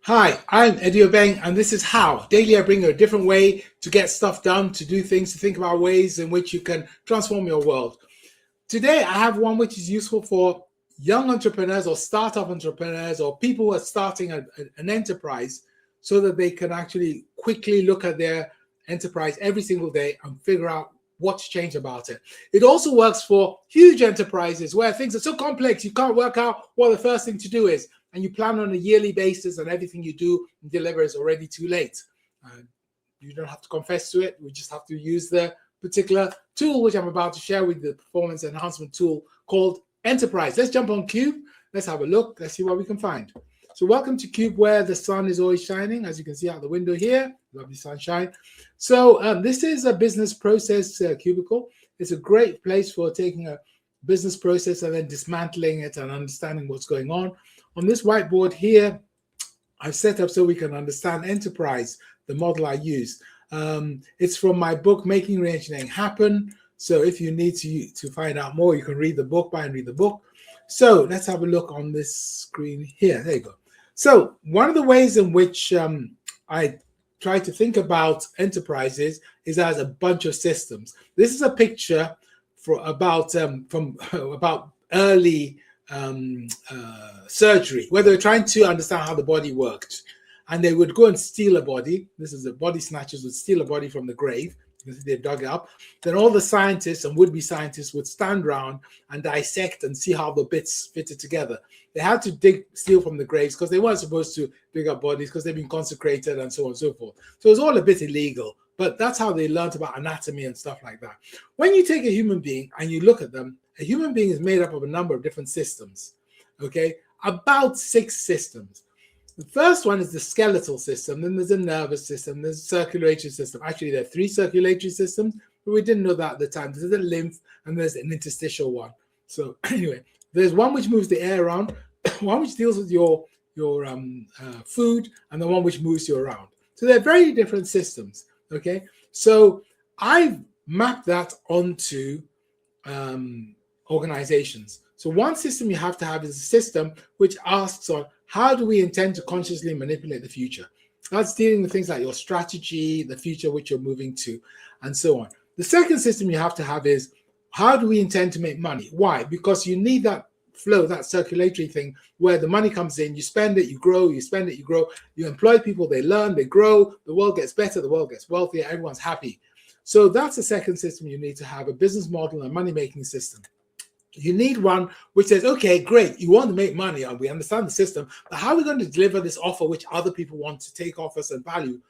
Hi, I'm Eddie Obeng, and this is How. Daily, I bring you a different way to get stuff done, to do things, to think about ways in which you can transform your world. Today, I have one which is useful for young entrepreneurs or startup entrepreneurs or people who are starting an enterprise so that they can actually quickly look at their enterprise every single day and figure out what's changed about it. It also works for huge enterprises where things are so complex you can't work out what the first thing to do is, and you plan on a yearly basis and everything you do and deliver is already too late. You don't have to confess to it. We just have to use the particular tool which I'm about to share with you, the performance enhancement tool called N-terPrize. Let's jump on Cube. Let's have a look. Let's see what we can find. So welcome to Cube, where the sun is always shining, as you can see out the window here. Lovely sunshine. So this is a business process cubicle. It's a great place for taking a business process and then dismantling it and understanding what's going on. On this whiteboard here, I've set up so we can understand N-terPrize, the model I use. It's from my book, Making Reengineering Happen. So if you need to find out more, you can read the book, buy and read the book. So let's have a look on this screen here. There you go. So one of the ways in which I try to think about enterprises is as a bunch of systems. This is a picture about early surgery, where they were trying to understand how the body worked. And they would go and steal a body. This is the body snatchers would steal a body from the grave. They dug it up. Then all the scientists and would-be scientists would stand around and dissect and see how the bits fitted together. They had to steal from the graves because they weren't supposed to dig up bodies because they've been consecrated and so on and so forth. So it was all a bit illegal, but that's how they learned about anatomy and stuff like that. When you take a human being and you look at them, a human being is made up of a number of different systems, okay? About 6 systems. The first one is the skeletal system, then there's a nervous system, there's a circulatory system. Actually, there are 3 circulatory systems, but we didn't know that at the time. There's a lymph and there's an interstitial one. So anyway, there's one which moves the air around, one which deals with your food, and the one which moves you around. So they're very different systems, okay? So I've mapped that onto organizations. So one system you have to have is a system which asks on how do we intend to consciously manipulate the future? That's dealing with things like your strategy, the future which you're moving to, and so on. The second system you have to have is how do we intend to make money? Why? Because you need that flow, that circulatory thing where the money comes in, you spend it, you grow, you spend it, you grow, you employ people, they learn, they grow, the world gets better, the world gets wealthier, everyone's happy. So that's the second system you need to have, a business model and money-making system. You need one which says, okay, great, you want to make money, and we understand the system, but how are we going to deliver this offer which other people want to take off us and value?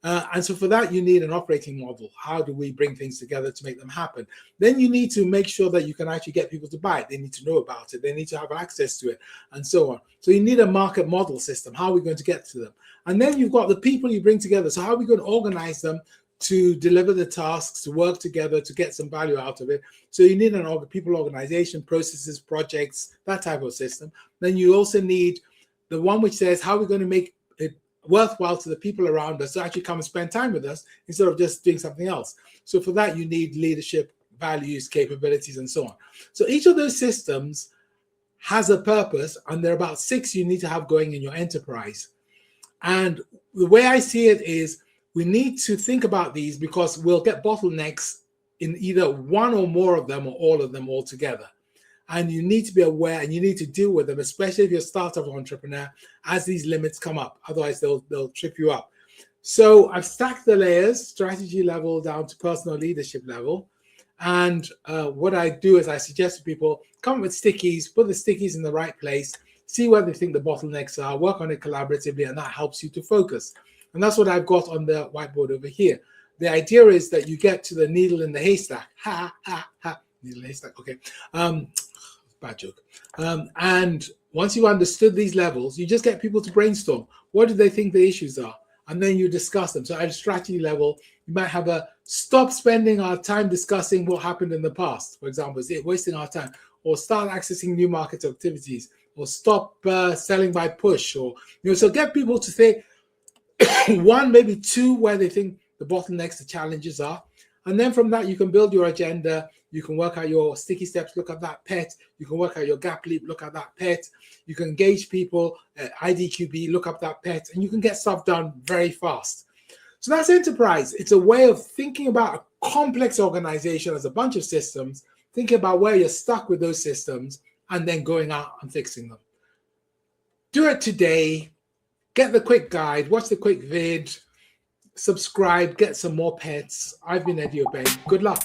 And so for that, you need an operating model. How do we bring things together to make them happen? Then you need to make sure that you can actually get people to buy it. They need to know about it. They need to have access to it, and so on. So you need a market model system. How are we going to get to them? And then you've got the people you bring together. So how are we going to organize them to deliver the tasks, to work together, to get some value out of it? So you need an people organization, processes, projects, that type of system. Then you also need the one which says, how are we going to make it worthwhile to the people around us to actually come and spend time with us instead of just doing something else? So for that, you need leadership, values, capabilities, and so on. So each of those systems has a purpose, and there are about 6 you need to have going in your enterprise. And the way I see it is, we need to think about these because we'll get bottlenecks in either one or more of them or all of them all together. And you need to be aware and you need to deal with them, especially if you're a startup entrepreneur, as these limits come up. Otherwise, they'll trip you up. So I've stacked the layers, strategy level down to personal leadership level. And what I do is I suggest to people, come up with stickies, put the stickies in the right place, see where they think the bottlenecks are, work on it collaboratively, and that helps you to focus. And that's what I've got on the whiteboard over here. The idea is that you get to the needle in the haystack. Ha, ha, ha. Needle in the haystack, okay. Bad joke. And once you've understood these levels, you just get people to brainstorm. What do they think the issues are? And then you discuss them. So at a strategy level, you might have a stop spending our time discussing what happened in the past. For example, is it wasting our time? Or start accessing new market activities. Or stop selling by push. Or, so get people to say, 1, maybe 2, where they think the bottlenecks, the challenges are. And then from that, you can build your agenda. You can work out your sticky steps, look at that pet. You can work out your gap leap, look at that pet. You can engage people, IDQB, look up that pet, and you can get stuff done very fast. So that's N-terPrize. It's a way of thinking about a complex organization as a bunch of systems, thinking about where you're stuck with those systems, and then going out and fixing them. Do it today. Get the quick guide, watch the quick vid, subscribe, get some more pets. I've been Eddie Obeng. Good luck.